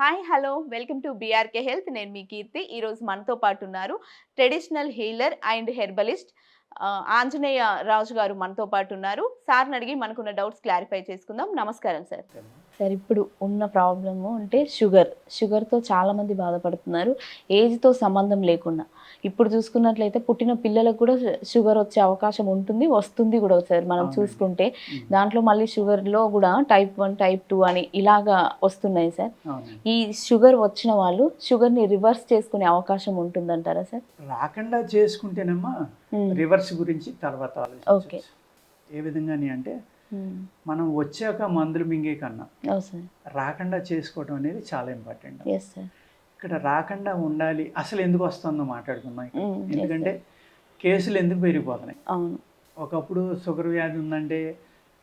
Hi hello welcome to BRK health. నేను మీ కీర్తి. ఈరోజు మనతో పాటు ఉన్నారు traditional healer and herbalist Anjaneya Raju గారు మనతో పాటు ఉన్నారు. సార్ని అడిగి మనకున్న డౌట్స్ క్లారిఫై చేసుకుందాం. నమస్కారం సార్. సార్, ఇప్పుడు ఉన్న ప్రాబ్లము అంటే షుగర్తో చాలామంది బాధపడుతున్నారు, ఏజ్తో సంబంధం లేకుండా. ఇప్పుడు చూసుకున్నట్లయితే పుట్టిన పిల్లలకు కూడా షుగర్ వచ్చే అవకాశం ఉంటుంది, వస్తుంది కూడా సార్. మనం చూసుకుంటే దాంట్లో మళ్ళీ షుగర్లో కూడా టైప్ 1 టైప్ 2 అని ఇలాగా వస్తున్నాయి సార్. ఈ షుగర్ వచ్చిన వాళ్ళు షుగర్ని రివర్స్ చేసుకునే అవకాశం ఉంటుందంటారా సార్? రాకుండా చేసుకుంటేనేమో రివర్స్ గురించి తర్వాత ఆలోచించవచ్చు. ఏ విధంగాని అంటే మనం వచ్చాక మందులు మింగే కన్నా రాకుండా చేసుకోవడం అనేది చాలా ఇంపార్టెంట్. ఇక్కడ రాకుండా ఉండాలి. అసలు ఎందుకు వస్తుందో మాట్లాడుకుందాం. ఎందుకంటే కేసులు ఎందుకు పెరిగిపోతున్నాయి. ఒకప్పుడు షుగర్ వ్యాధి ఉందంటే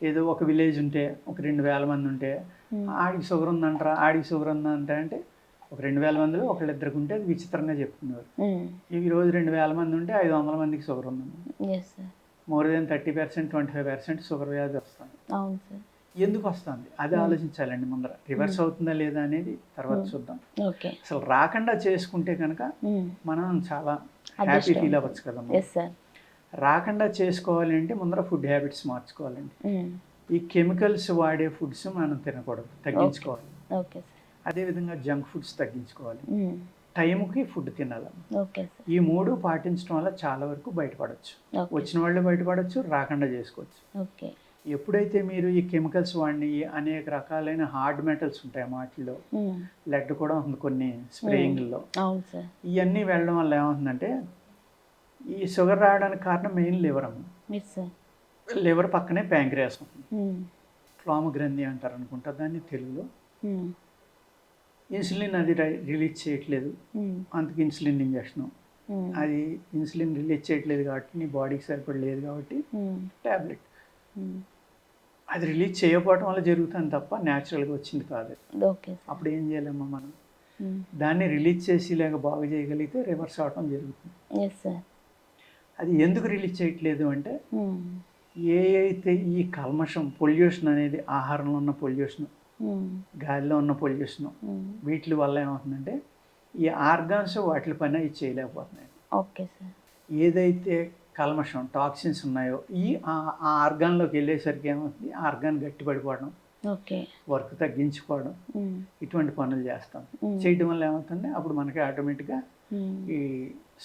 ఏదో ఒక విలేజ్ ఉంటే ఒక 2,000 మంది ఉంటే ఆడికి షుగర్ ఉందంటారా, ఆడికి షుగర్ ఉందంటే అంటే ఒక 2,000 మందిలో ఒకళ్ళిద్దరికి ఉంటే అది విచిత్రంగా చెప్పుకునేవారు. ఈ రోజు 2,000 మంది ఉంటే 500 మందికి షుగర్ ఉందండి. మోర్ దెన్ 30%, 25% షుగర్ వ్యాధి వస్తుంది. ఎందుకు వస్తుంది అది ఆలోచించాలండి ముందర. రివర్స్ అవుతుందా లేదా అనేది తర్వాత చూద్దాం. అసలు రాకుండా చేసుకుంటే కనుక మనం చాలా హ్యాపీ ఫీల్ అవ్వచ్చు కదా. రాకుండా చేసుకోవాలి అంటే ముందర ఫుడ్ హ్యాబిట్స్ మార్చుకోవాలండి. ఈ కెమికల్స్ వాడే ఫుడ్స్ మనం తినకూడదు, తగ్గించుకోవాలి. అదేవిధంగా జంక్ ఫుడ్స్ తగ్గించుకోవాలి. టైంకి ఫుడ్ తినాలి. ఈ 3 పాటించడం వల్ల చాలా వరకు బయటపడవచ్చు. వచ్చిన వాళ్ళు బయటపడవచ్చు, రాకుండా చేసుకోవచ్చు. ఎప్పుడైతే మీరు ఈ కెమికల్స్ వాడిని అనేక రకాలైన హార్డ్ మెటల్స్ ఉంటాయి వాటిల్లో, లెడ్ కూడా ఉంది కొన్ని స్ప్రేయింగ్లో, ఇవన్నీ వెళ్ళడం వల్ల ఏమవుతుందంటే ఈ షుగర్ రావడానికి కారణం మెయిన్ లివర్ అమ్మ. లివర్ పక్కనే ప్యాంక్రియాస్ ఉంటుంది. ఫ్లామ గ్రంథి అంటారు అనుకుంటా దాన్ని తెలుగులో. ఇన్సులిన్ అది రిలీజ్ చేయట్లేదు, అందుకు ఇన్సులిన్ ఇంజక్షన్. అది ఇన్సులిన్ రిలీజ్ చేయట్లేదు కాబట్టి నీ బాడీకి సరిపడలేదు కాబట్టి ట్యాబ్లెట్. అది రిలీజ్ చేయకపోవడం వల్ల జరుగుతుంది తప్ప న్యాచురల్గా వచ్చింది కాదు. అప్పుడు ఏం చేయాలమ్మా మనం? దాన్ని రిలీజ్ చేసి లేక బాగు చేయగలిగితే రివర్స్ అవడం జరుగుతుంది. అది ఎందుకు రిలీజ్ చేయట్లేదు అంటే ఏ అయితే ఈ కల్మషం పొల్యూషన్ అనేది, ఆహారంలో ఉన్న పొల్యూషన్, గాలిలో ఉన్న పొల్యూషన్, వీటి వల్ల ఏమవుతుందంటే ఈ ఆర్గాన్స్ వాటి పైన ఇది చేయలేకపోతున్నాయి. ఏదైతే కల్మషం టాక్సిన్స్ ఉన్నాయో ఈ ఆర్గాన్లోకి వెళ్ళేసరికి ఏమవుతుంది, ఆర్గాన్ గట్టిపడిపోవడం, వర్క్ తగ్గించుకోవడం, ఇటువంటి పనులు చేస్తాం. చేయడం వల్ల ఏమవుతుంది, అప్పుడు మనకి ఆటోమేటిక్గా ఈ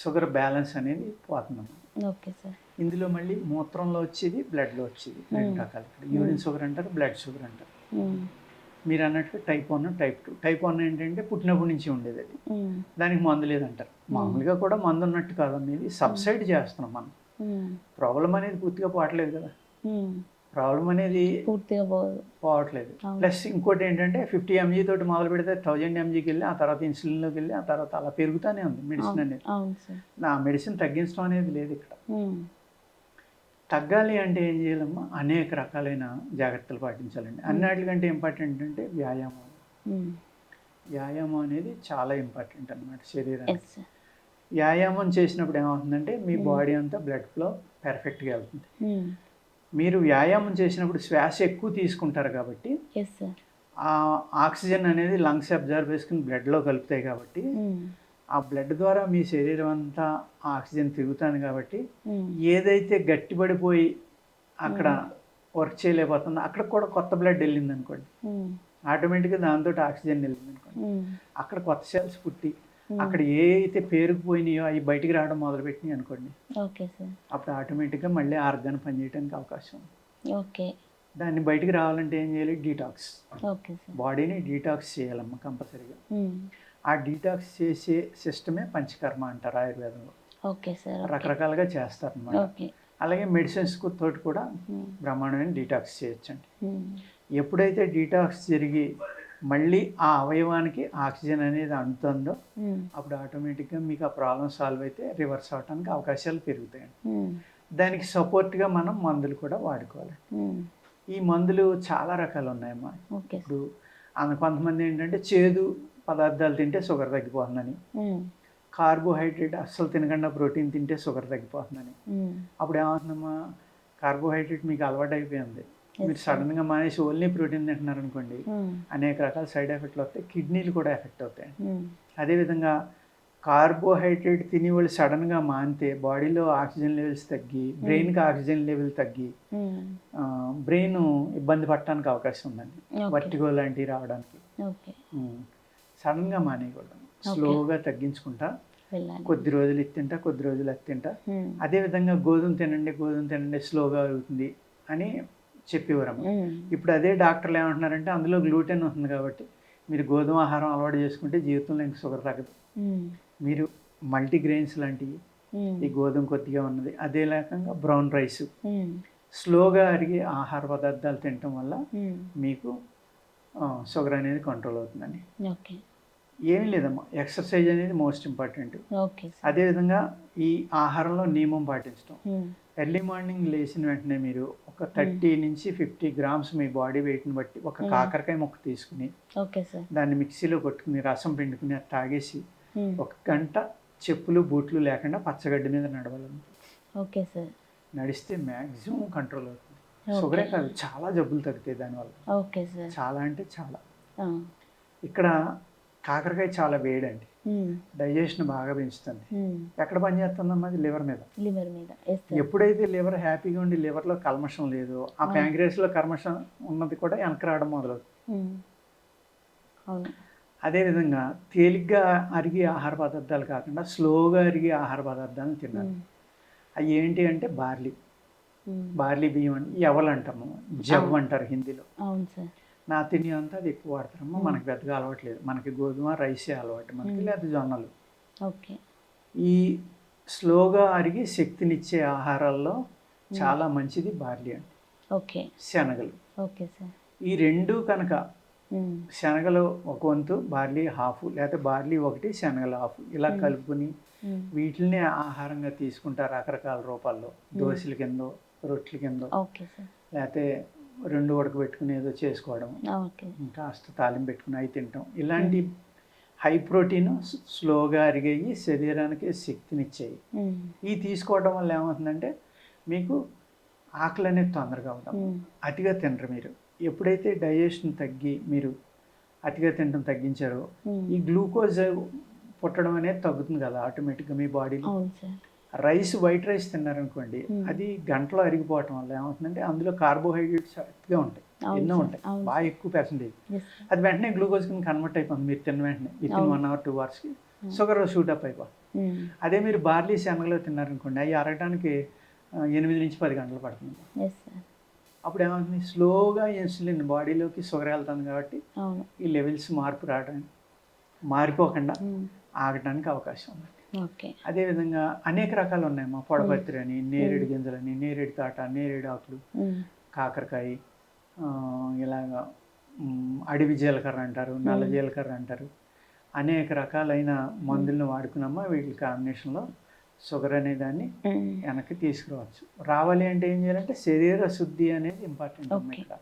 షుగర్ బ్యాలెన్స్ అనేది పోతుంది. ఇందులో మళ్ళీ మూత్రంలో వచ్చేది, బ్లడ్లో వచ్చేది 2 రకాలు. యూరిన్ షుగర్ అంటారు, బ్లడ్ షుగర్ అంటారు. మీరు అన్నట్టు టైప్ 1, టైప్ 2. టైప్ 1 ఏంటంటే పుట్టినప్పటి నుంచి ఉండేది, అది దానికి మందు లేదంటారు. మామూలుగా కూడా మందు ఉన్నట్టు కాదు, అనేది సబ్సైడ్ చేస్తున్నాం మనం. ప్రాబ్లం అనేది పూర్తిగా పోవట్లేదు కదా. ప్రాబ్లం అనేది పూర్తిగా పోవట్లేదు. ప్లస్ ఇంకోటి ఏంటంటే 50 mg తోటి మొదలు పెడితే 1000 mgకి వెళ్ళి ఆ తర్వాత ఇన్సులిన్లోకి వెళ్ళి ఆ తర్వాత అలా పెరుగుతూనే ఉంది మెడిసిన్ అనేది. నా మెడిసిన్ తగ్గించడం అనేది లేదు ఇక్కడ. తగ్గాలి అంటే ఏం చేయాలమ్మా, అనేక రకాలైన జాగ్రత్తలు పాటించాలండి. అన్నిటికంటే ఇంపార్టెంట్ అంటే వ్యాయామం. వ్యాయామం అనేది చాలా ఇంపార్టెంట్ అన్నమాట శరీరానికి. వ్యాయామం చేసినప్పుడు ఏమవుతుందంటే మీ బాడీ అంతా బ్లడ్ ఫ్లో పర్ఫెక్ట్గా వెళ్తుంది. మీరు వ్యాయామం చేసినప్పుడు శ్వాస ఎక్కువ తీసుకుంటారు కాబట్టి ఆ ఆక్సిజన్ అనేది లంగ్స్ అబ్జర్వ్ చేసుకుని బ్లడ్లో కలుపుతాయి కాబట్టి ఆ బ్లడ్ ద్వారా మీ శరీరం అంతా ఆక్సిజన్ తిరుగుతుంది కాబట్టి ఏదైతే గట్టిపడిపోయి అక్కడ వర్క్ చేయలేకపోతుందో అక్కడ కూడా కొత్త బ్లడ్ వెళ్ళింది అనుకోండి, ఆటోమేటిక్గా దాంతో ఆక్సిజన్ వెళ్ళింది అనుకోండి, అక్కడ కొత్త సెల్స్ పుట్టి అక్కడ ఏ అయితే పేరుకుపోయినాయో అవి బయటికి రావడం మొదలుపెట్టినాయి అనుకోండి, అప్పుడు ఆటోమేటిక్గా మళ్ళీ ఆర్గాన్ పనిచేయడానికి అవకాశం ఉంది. దాన్ని బయటికి రావాలంటే ఏం చేయాలి, డీటాక్స్. బాడీని డీటాక్స్ చేయాలమ్మా కంపల్సరీగా. ఆ డీటాక్స్ చేసే సిస్టమే పంచకర్మ అంటారు ఆయుర్వేదంలో. రకరకాలుగా చేస్తారు అన్నమాట. అలాగే మెడిసిన్స్ తోటి కూడా బ్రహ్మాండమైన డీటాక్స్ చేయొచ్చండి. ఎప్పుడైతే డీటాక్స్ జరిగి మళ్ళీ ఆ అవయవానికి ఆక్సిజన్ అనేది అందుతుందో అప్పుడు ఆటోమేటిక్గా మీకు ఆ ప్రాబ్లం సాల్వ్ అయితే రివర్స్ అవడానికి అవకాశాలు పెరుగుతాయండి. దానికి సపోర్ట్గా మనం మందులు కూడా వాడుకోవాలి. ఈ మందులు చాలా రకాలు ఉన్నాయమ్మా. ఇప్పుడు కొంతమంది ఏంటంటే చేదు పదార్థాలు తింటే షుగర్ తగ్గిపోతుందని, కార్బోహైడ్రేట్ అస్సలు తినకుండా ప్రోటీన్ తింటే షుగర్ తగ్గిపోతుందని. అప్పుడు ఏమవుతుందమ్మా, కార్బోహైడ్రేట్ మీకు అలవాటు అయిపోయింది, మీరు సడన్గా మానేసి ఓన్లీ ప్రోటీన్ తింటున్నారు అనుకోండి, అనేక రకాల సైడ్ ఎఫెక్ట్లు వస్తాయి, కిడ్నీలు కూడా ఎఫెక్ట్ అవుతాయి. అదేవిధంగా కార్బోహైడ్రేట్ తిని వాళ్ళు సడన్గా మానితే బాడీలో ఆక్సిజన్ లెవెల్స్ తగ్గి బ్రెయిన్కి ఆక్సిజన్ లెవెల్ తగ్గి బ్రెయిన్ ఇబ్బంది పడటానికి అవకాశం ఉందండి, వర్టిగో లాంటివి రావడానికి. సడన్గా మానేయకూడదు, స్లోగా తగ్గించుకుంటా కొద్ది రోజులు ఇది తింటా కొద్ది రోజులు అది తింటా. అదేవిధంగా గోధుమ తినండి స్లోగా అవుతుంది అని చెప్పేవారమ్మ. ఇప్పుడు అదే డాక్టర్లు ఏమంటున్నారంటే అందులో గ్లూటెన్ ఉంటుంది కాబట్టి మీరు గోధుమ ఆహారం అలవాటు చేసుకుంటే జీవితంలో ఇంక షుగర్ తగ్గదు. మీరు మల్టీగ్రెయిన్స్ లాంటివి, ఈ గోధుమ కొద్దిగా ఉన్నది, అదే రకంగా బ్రౌన్ రైస్, స్లోగా అరిగే ఆహార పదార్థాలు తినటం వల్ల మీకు షుగర్ అనేది కంట్రోల్ అవుతుందండి. ఏమీ లేదమ్మా, ఎక్సర్సైజ్ అనేది మోస్ట్ ఇంపార్టెంట్. అదేవిధంగా ఈ ఆహారంలో నియమం పాటించడం. ఎర్లీ మార్నింగ్ లేచిన వెంటనే మీరు ఒక 30 నుంచి 50 గ్రామ్స్ మీ బాడీ వెయిట్ని బట్టి ఒక కాకరకాయ ముక్క తీసుకుని దాన్ని మిక్సీలో కొట్టుకుని రసం పిండుకుని అది తాగేసి 1 గంట చెప్పులు బూట్లు లేకుండా పచ్చగడ్డి మీద నడవాలన్నమాట. నడిస్తే మ్యాక్సిమం కంట్రోల్ అవుతుంది. షుగరే కాదు, చాలా జబ్బులు తగ్గుతాయి దానివల్ల, చాలా అంటే చాలా. ఇక్కడ కాకరకాయ చాలా వేడండి, డైజెషన్ బాగా పెంచుతుంది. ఎక్కడ పనిచేస్తుందమ్మా? అది లివర్ మీద. ఎప్పుడైతే లివర్ హ్యాపీగా ఉండి లివర్లో కల్మషం లేదో ఆ ప్యాంక్రియాస్లో కల్మషం ఉన్నది కూడా వెనక రావడం మొదలవుతుంది. అదేవిధంగా తేలిగ్గా అరిగే ఆహార పదార్థాలు కాకుండా స్లోగా అరిగే ఆహార పదార్థాలను తినాలి. అవి ఏంటి అంటే బార్లీ బియ్యం అని ఎవలు అంటాము, జవ్ అంటారు హిందీలో. నా తిని అంతా అది ఎక్కువ వాడతారమ్మా, మనకి పెద్దగా అలవాట్లేదు. మనకి గోధుమ రైసే అలవాటు మనకి, లేదా జొన్నలు. ఈ స్లోగా అరిగి శక్తినిచ్చే ఆహారాల్లో చాలా మంచిది బార్లీ అండి, శనగలు. ఈ రెండు కనుక శనగలు ఒక వంతు, బార్లీ హాఫ్, లేకపోతే బార్లీ 1 శనగలు హాఫ్, ఇలా కలుపుకుని వీటిని ఆహారంగా తీసుకుంటారు రకరకాల రూపాల్లో, దోశల కిందో రొట్టెల కిందో, లేకపోతే 2 ఉడకబెట్టుకుని ఏదో చేసుకోవడం, కాస్త తాలింపు పెట్టుకుని అవి తింటాం. ఇలాంటి హై ప్రోటీన్ స్లోగా అరిగేవి శరీరానికి శక్తినిచ్చేవి. ఇవి తీసుకోవడం వల్ల ఏమవుతుందంటే మీకు ఆకలి అనేది తొందరగా ఉంటాం. అతిగా తినరు మీరు. ఎప్పుడైతే డైజెషన్ తగ్గి మీరు అతిగా తినడం తగ్గించారో ఈ గ్లూకోజ్ పుట్టడం అనేది తగ్గుతుంది కదా ఆటోమేటిక్గా మీ బాడీలో. రైస్, వైట్ రైస్ తిన్నారనుకోండి, అది గంటలో అరిగిపోవటం వల్ల ఏమవుతుందంటే అందులో కార్బోహైడ్రేట్స్ అతిగా ఉంటాయి, ఎన్నో ఉంటాయి, బాగా ఎక్కువ పర్సెంటేజ్. అది వెంటనే గ్లూకోజ్ కింద కన్వర్ట్ అయిపోతుంది మీరు తిన్న వెంటనే, with in 1 hour 2 hours sugar shoot up అయిపోతుంది. అదే మీరు బార్లీ శనగలో తిన్నారనుకోండి, అవి అరగడానికి 8 నుంచి 10 గంటలు పడుతుంది. అప్పుడు ఏమవుతుంది, స్లోగా ఇన్సులిన్ బాడీలోకి షుగర్ వెళ్తుంది కాబట్టి ఈ లెవెల్స్ మారిపోకుండా ఆగటానికి అవకాశం ఉంది. అదేవిధంగా అనేక రకాలు ఉన్నాయమ్మా, పొడపత్రి అని, నేరేడు గింజలని, నేరేడు తాట, నేరేడు ఆకులు, కాకరకాయ, ఇలాగా అడవి జీలకర్ర అంటారు, నల్ల జీలకర్ర అంటారు. అనేక రకాలైన మందులను వాడుకున్నామా వీటి కాంబినేషన్లో షుగర్ అనే దాన్ని వెనక్కి తీసుకురావచ్చు. రావాలి అంటే ఏం చేయాలంటే శరీర శుద్ధి అనేది ఇంపార్టెంట్ అమ్మా ఇక్కడ.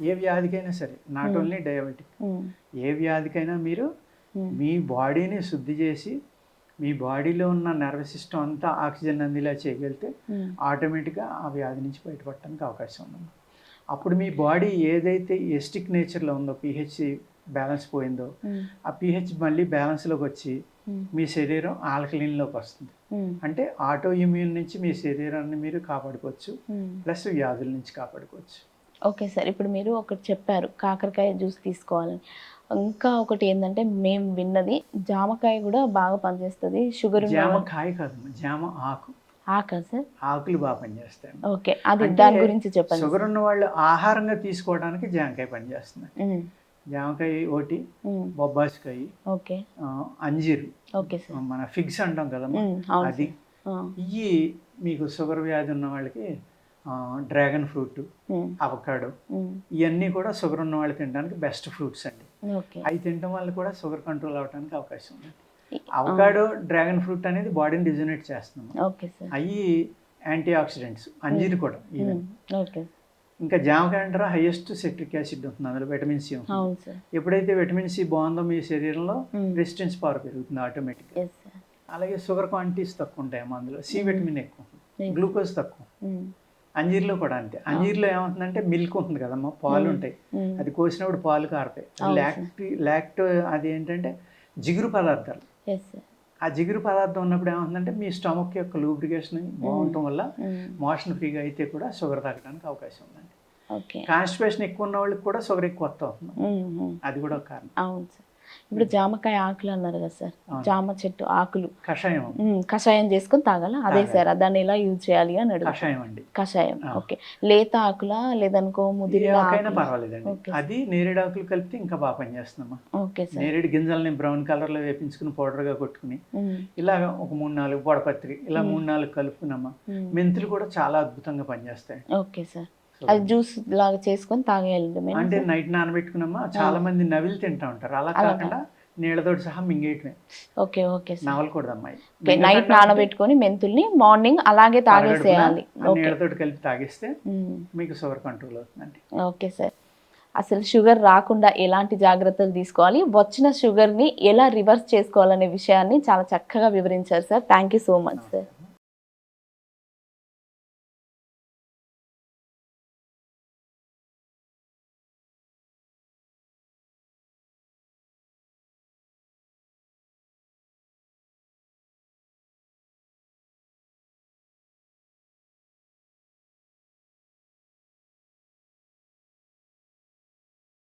ఏ వ్యాధికైనా సరే, నాట్ ఓన్లీ డయాబెటిక్, ఏ వ్యాధికైనా మీరు మీ బాడీని శుద్ధి చేసి మీ బాడీలో ఉన్న నర్వస్ సిస్టమ్ అంతా ఆక్సిజన్ అందేలా చేయగలిగితే ఆటోమేటిక్గా ఆ వ్యాధి నుంచి బయటపడటానికి అవకాశం ఉంది. అప్పుడు మీ బాడీ ఏదైతే ఎస్టిక్ నేచర్లో ఉందో, pH బ్యాలెన్స్ పోయిందో, ఆ pH మళ్ళీ బ్యాలెన్స్లోకి వచ్చి మీ శరీరం ఆల్కలీన్లోకి వస్తుంది. అంటే ఆటో ఇమ్యూన్ నుంచి మీ శరీరాన్ని మీరు కాపాడుకోవచ్చు, ప్లస్ వ్యాధుల నుంచి కాపాడుకోవచ్చు. ఓకే సార్, ఇప్పుడు మీరు ఒకటి చెప్పారు కాకరకాయ జ్యూస్ తీసుకోవాలని. ఇంకా ఒకటి ఏంటంటే మేము విన్నది జామకాయ కూడా బాగా పనిచేస్తుంది షుగర్. జామకాయ కాదు, జామ ఆకు. ఆకా సార్? ఆకులు బాగా పనిచేస్తాయి. ఓకే, అది దాని గురించి చెప్పండి. షుగర్ ఉన్న వాళ్ళు ఆహారంగా తీసుకోవడానికి జామకాయ పనిచేస్తుంది. జామకాయ ఒకటి, బొబ్బాసికాయ, ఓకే, అంజీరు, ఓకే సార్, మన ఫిగ్స్ అంటాం కదమ్మా అది. ఇవి మీకు షుగర్ వ్యాధి ఉన్న వాళ్ళకి, డ్రాగన్ ఫ్రూట్, అవకాడో, ఇవన్నీ కూడా షుగర్ ఉన్న వాళ్ళు తినడానికి బెస్ట్ ఫ్రూట్స్ అండి. అవి తినడం వల్ల కూడా షుగర్ కంట్రోల్ అవడానికి అవకాశం ఉంది. అవకాడో, డ్రాగన్ ఫ్రూట్ అనేది బాడీని డిజనరేట్ చేస్తున్నాం, అవి యాంటీ ఆక్సిడెంట్స్. అంజీరు కూడా ఈవెన్. ఇంకా జామకాయ అంటారా హైయెస్ట్ సిట్రిక్ యాసిడ్ ఉంటుంది, అందులో విటమిన్ సి ఉంటుంది. ఎప్పుడైతే విటమిన్ సి బాగుందో మీ శరీరంలో రెసిస్టెన్స్ పవర్ పెరుగుతుంది ఆటోమేటిక్గా. అలాగే షుగర్ క్వాంటిటీస్ తక్కువ ఉంటాయి అందులో, సి విటమిన్ ఎక్కువ, గ్లూకోజ్ తక్కువ. అంజీర్లో కూడా అంతే. అంజీర్లో ఏమవుతుందంటే మిల్క్ ఉంటుంది కదమ్మా, పాలు ఉంటాయి. అది కోసినప్పుడు పాలు కారుతాయి. లాక్టో అది ఏంటంటే జిగురు పదార్థాలు. ఆ జిగురు పదార్థం ఉన్నప్పుడు ఏమవుతుందంటే మీ స్టమక్ యొక్క లూబ్రికేషన్ బాగుండటం వల్ల మోషన్ ఫ్రీగా అయితే కూడా షుగర్ తగ్గడానికి అవకాశం ఉందండి. కాన్స్టిపేషన్ ఎక్కువ ఉన్న వాళ్ళకి కూడా షుగర్ ఎక్కువ వస్తుంది. అది కూడా ఒక కారణం. అవును సార్. ఇప్పుడు జామకాయ ఆకులు అన్నారు కదా సార్, జామ చెట్టు ఆకులు కషాయం కషాయం చేసుకొని తాగాల. అదే సార్, దాన్ని ఎలా యూజ్ చేయాలి అని అడుగు. కషాయం అండి. కషాయం ఓకే. లేత ఆకులా లేదనుకో ముదిరిన ఆకైనా పర్వాలేదండి. అది నేరేడు ఆకులు కలిపితే ఇంకా బాగా పనిచేస్తుందమ్మా. Okay sir. నేరేడు గింజల్ని బ్రౌన్ కలర్ లో వేపించుకుని పౌడర్ గా కొట్టుకుని ఇలా ఒక 3-4 బొడపత్రి ఇలా 3-4 కలుపుకున్నమ్మా. మెంతులు కూడా చాలా అద్భుతంగా పనిచేస్తాయి. Okay sir. అది జ్యూస్ లాగా చేసుకొని తాగేయాలి అంటే నైట్ నానబెట్టుకున్నామా. చాలా మంది నవిలు తింటా ఉంటారు, అలా కాకుండా నీళ్ళతోటి సహా మింగేయటమే. Okay okay sir. నవలకూడదమ్మా. నైట్ నానబెట్టుకొని మెంతుల్ని మార్నింగ్ అలాగే తాగేసేయాలి. నీళ్ళతోటి కలిపి తాగేస్తే మీకు షుగర్ కంట్రోల్ అవుతుందండి. Okay sir. అసలు షుగర్ రాకుండా ఎలాంటి జాగ్రత్తలు తీసుకోవాలి, వచ్చిన షుగర్ని ఎలా రివర్స్ చేసుకోవాలనే విషయాన్ని చాలా చక్కగా వివరించారు sir. Thank you so much sir.